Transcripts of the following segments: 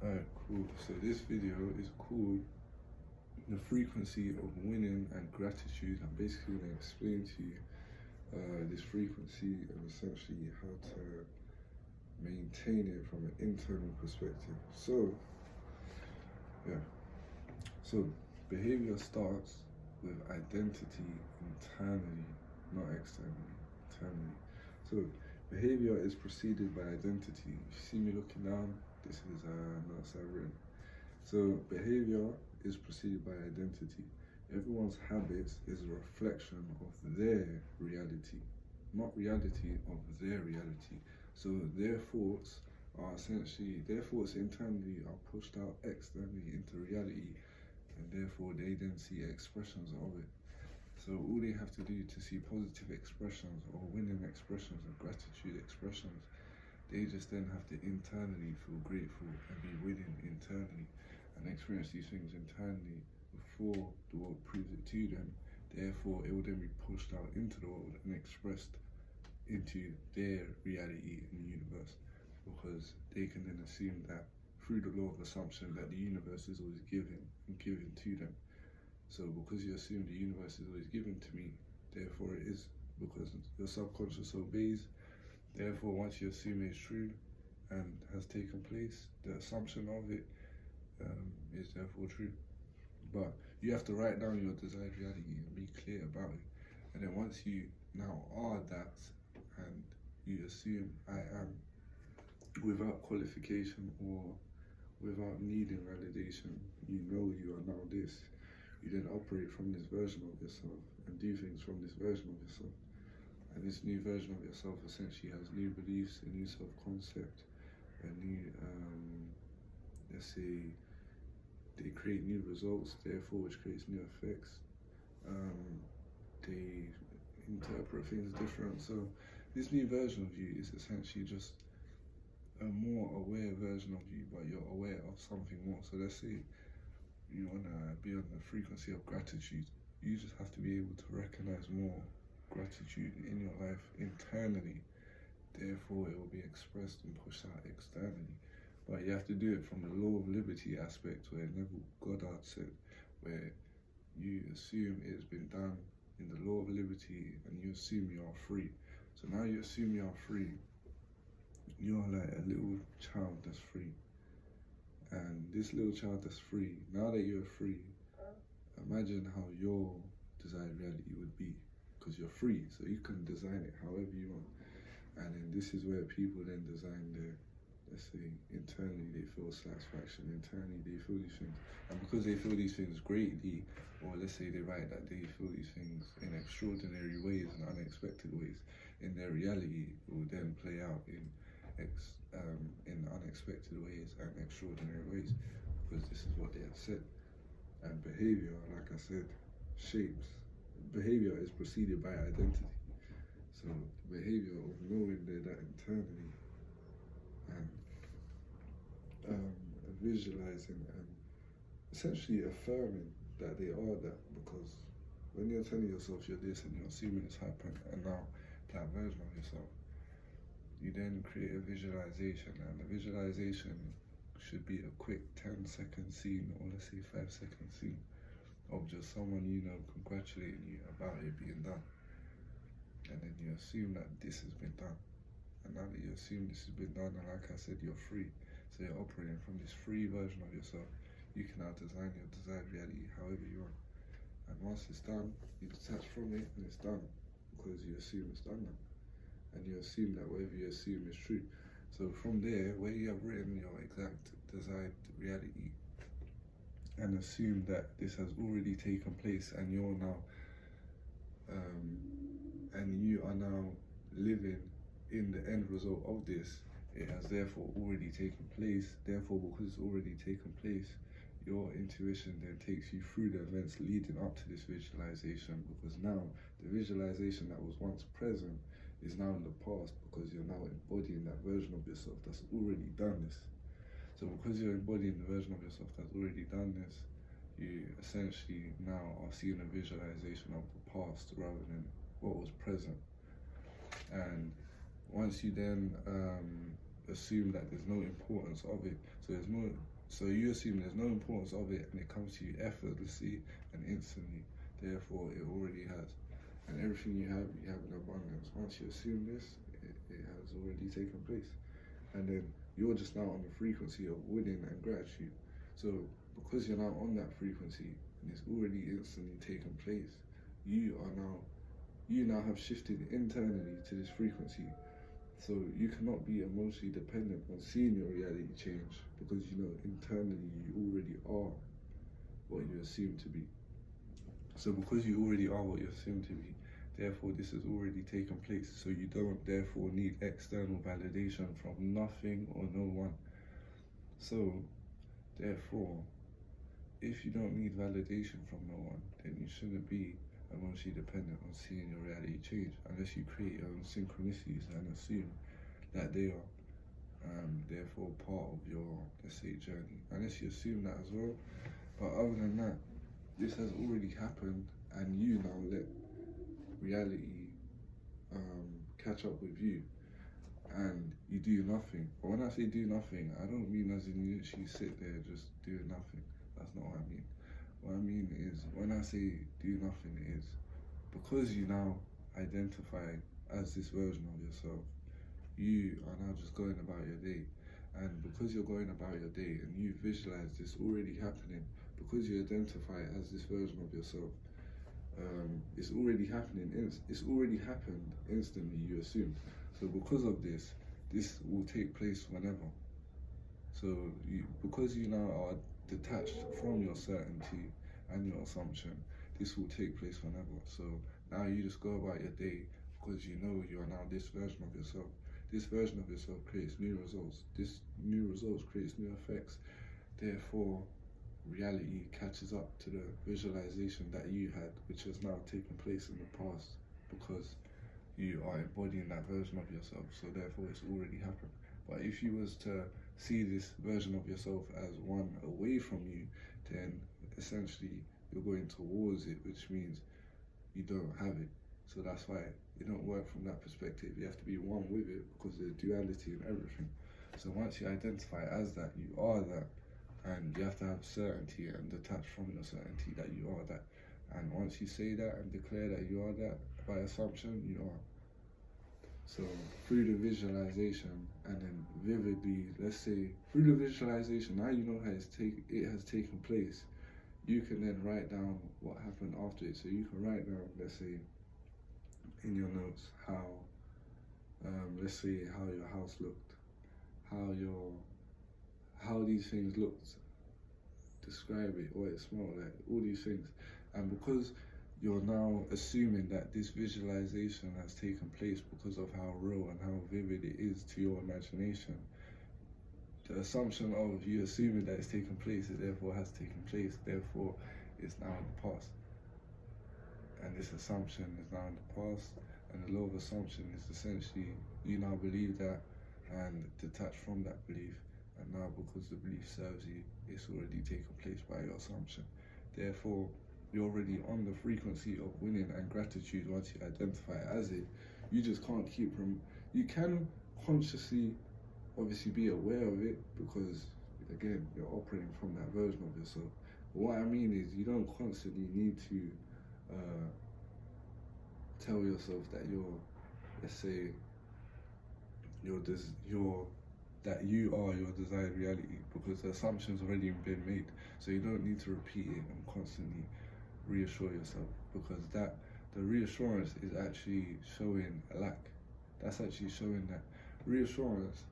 Alright, cool. So this video is called The Frequency of Winning and Gratitude. I'm basically going to explain to you this frequency and essentially how to maintain it from an internal perspective. So, yeah. So, behavior starts with identity internally, not externally, internally. So, behavior is preceded by identity. If you see me looking down, this is notes I've written. So, behavior is preceded by identity. Everyone's habits is a reflection of their reality, not reality of their reality. So, their thoughts are essentially, their thoughts internally are pushed out externally into reality, and therefore they then see expressions of it. So all they have to do to see positive expressions or winning expressions or gratitude expressions, they just then have to internally feel grateful and be winning internally and experience these things internally before the world proves it to them. Therefore, it will then be pushed out into the world and expressed into their reality in the universe, because they can then assume that through the law of assumption that the universe is always giving and given to them. So because you assume the universe is always given to me, therefore it is, because your subconscious obeys. Therefore, once you assume it's true and has taken place, the assumption of it is therefore true. But you have to write down your desired reality and be clear about it. And then once you now are that and you assume I am without qualification or without needing validation, you know you are now this. You then operate from this version of yourself and do things from this version of yourself. And this new version of yourself essentially has new beliefs, a new self-concept, a new, let's say, they create new results, therefore which creates new effects. They interpret things different. So this new version of you is essentially just a more aware version of you, but you're aware of something more. So let's say you want to be on the frequency of gratitude. You just have to be able to recognize more gratitude in your life internally. Therefore, it will be expressed and pushed out externally. But you have to do it from the law of liberty aspect, where Neville Goddard said, where you assume it has been done in the law of liberty and you assume you are free. So now you assume you are free. You're like a little child that's free. And this little child that's free, now that you're free, imagine how your desired reality would be, because you're free, so you can design it however you want. And then this is where people then design their, let's say, internally they feel satisfaction, internally they feel these things. And because they feel these things greatly, or let's say they write that they feel these things in extraordinary ways and unexpected ways, in their reality it will then play out in unexpected ways and extraordinary ways, because this is what they have said. And behavior, like I said, shapes. Behavior is preceded by identity. So the behavior of knowing that internally and visualizing and essentially affirming that they are that, because when you're telling yourself you're this and you're assuming it's happened, and now that version of yourself, you then create a visualization, and the visualization should be a quick 10-second scene, or let's say 5-second scene, of just someone you know congratulating you about it being done. And then you assume that this has been done. And now that you assume this has been done, and like I said, you're free. So you're operating from this free version of yourself. You can now design your desired reality however you want. And once it's done, you detach from it and it's done, because you assume it's done now. And you assume that whatever you assume is true. So from there, where you have written your exact desired reality and assume that this has already taken place, and you're now and you are now living in the end result of this, it has therefore already taken place. Therefore, because it's already taken place, your intuition then takes you through the events leading up to this visualization, because now the visualization that was once present is now in the past, because you're now embodying that version of yourself that's already done this. So because you're embodying the version of yourself that's already done this, you essentially now are seeing a visualization of the past rather than what was present. And once you then assume that there's no importance of it. So you assume there's no importance of it, and it comes to you effortlessly and instantly. Therefore, it already has. And everything you have in abundance. Once you assume this, it has already taken place. And then you're just now on the frequency of winning and gratitude. So because you're now on that frequency and it's already instantly taken place, you now have shifted internally to this frequency. So you cannot be emotionally dependent on seeing your reality change, because you know internally you already are what you assume to be. So because you already are what you assume to be, therefore this has already taken place. So you don't therefore need external validation from nothing or no one. So therefore, if you don't need validation from no one, then you shouldn't be emotionally dependent on seeing your reality change, unless you create your own synchronicities and assume that they are therefore part of your, let's say, journey. Unless you assume that as well. But other than that, this has already happened, and you now let reality catch up with you, and you do nothing. But when I say do nothing, I don't mean as in you literally sit there just doing nothing. That's not what I mean. What I mean is, when I say do nothing, is because you now identify as this version of yourself, you are now just going about your day. And because you're going about your day and you visualize this already happening, because you identify as this version of yourself, it's already happening. It's already happened instantly, you assume. So because of this will take place whenever. So because you now are detached from your certainty and your assumption, this will take place whenever. So now you just go about your day because you know you are now this version of yourself. This version of yourself creates new results. This new results creates new effects. Therefore, reality catches up to the visualization that you had, which has now taken place in the past, because you are embodying that version of yourself. So therefore, it's already happened. But if you was to see this version of yourself as one away from you, then essentially you're going towards it, which means you don't have it. So that's why it don't work from that perspective. You have to be one with it, because there's duality in everything. So once you identify as that, you are that, and you have to have certainty and detach from your certainty that you are that. And once you say that and declare that you are that, by assumption, you are. So through the visualization, and then vividly, let's say through the visualization, now you know how it has taken place. You can then write down what happened after it. So you can write down, let's say, in your notes how, let's say, how your house looked, how these things looked, describe it, what it smelled like, all these things. And because you're now assuming that this visualization has taken place because of how real and how vivid it is to your imagination, the assumption of you assuming that it's taken place, it therefore has taken place, therefore it's now in the past. And this assumption is now in the past, and the law of assumption is essentially you now believe that and detach from that belief, and now because the belief serves you, it's already taken place by your assumption. Therefore, you're already on the frequency of winning and gratitude. Once you identify as it, you just can't keep from, you can consciously obviously be aware of it, because again, you're operating from that version of yourself. But what I mean is, you don't constantly need to tell yourself that you're, let's say, that you are your desired reality, because the assumption's already been made. So you don't need to repeat it and constantly reassure yourself, because the reassurance is actually showing a lack. That's actually showing that reassurance,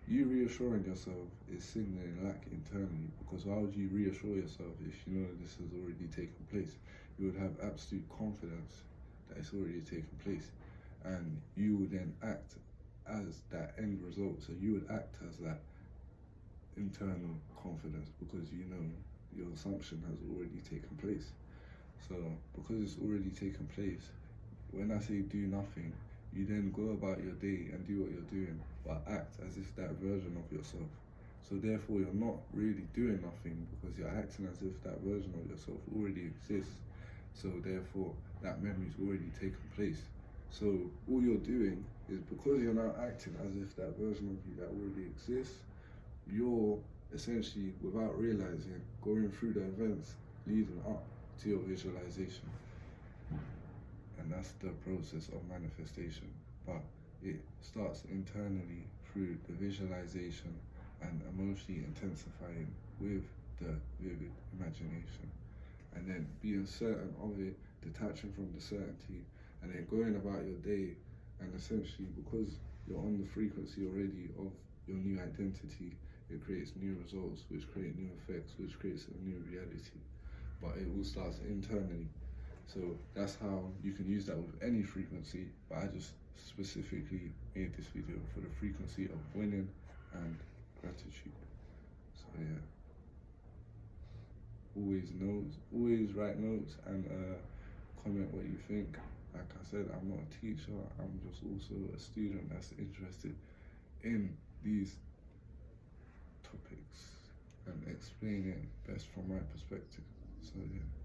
you reassuring yourself is signaling lack internally, because why would you reassure yourself if you know that this has already taken place? You would have absolute confidence that it's already taken place, and you would then act as that end result. So you would act as that internal confidence, because you know your assumption has already taken place. So because it's already taken place, when I say do nothing, you then go about your day and do what you're doing, but act as if that version of yourself. So therefore you're not really doing nothing, because you're acting as if that version of yourself already exists. So therefore that memory's already taken place. So all you're doing is, because you're now acting as if that version of you that already exists, you're essentially, without realizing, going through the events leading up to your visualization. And that's the process of manifestation. But it starts internally through the visualization and emotionally intensifying with the vivid imagination. And then being certain of it, detaching from the certainty, and then going about your day. And essentially, because you're on the frequency already of your new identity, it creates new results, which create new effects, which creates a new reality. But it all starts internally. So that's how you can use that with any frequency, but I just specifically made this video for the frequency of winning and gratitude. So yeah, always write notes and comment what you think. Like I said, I'm not a teacher, I'm just also a student that's interested in these topics and explaining best from my perspective. So yeah.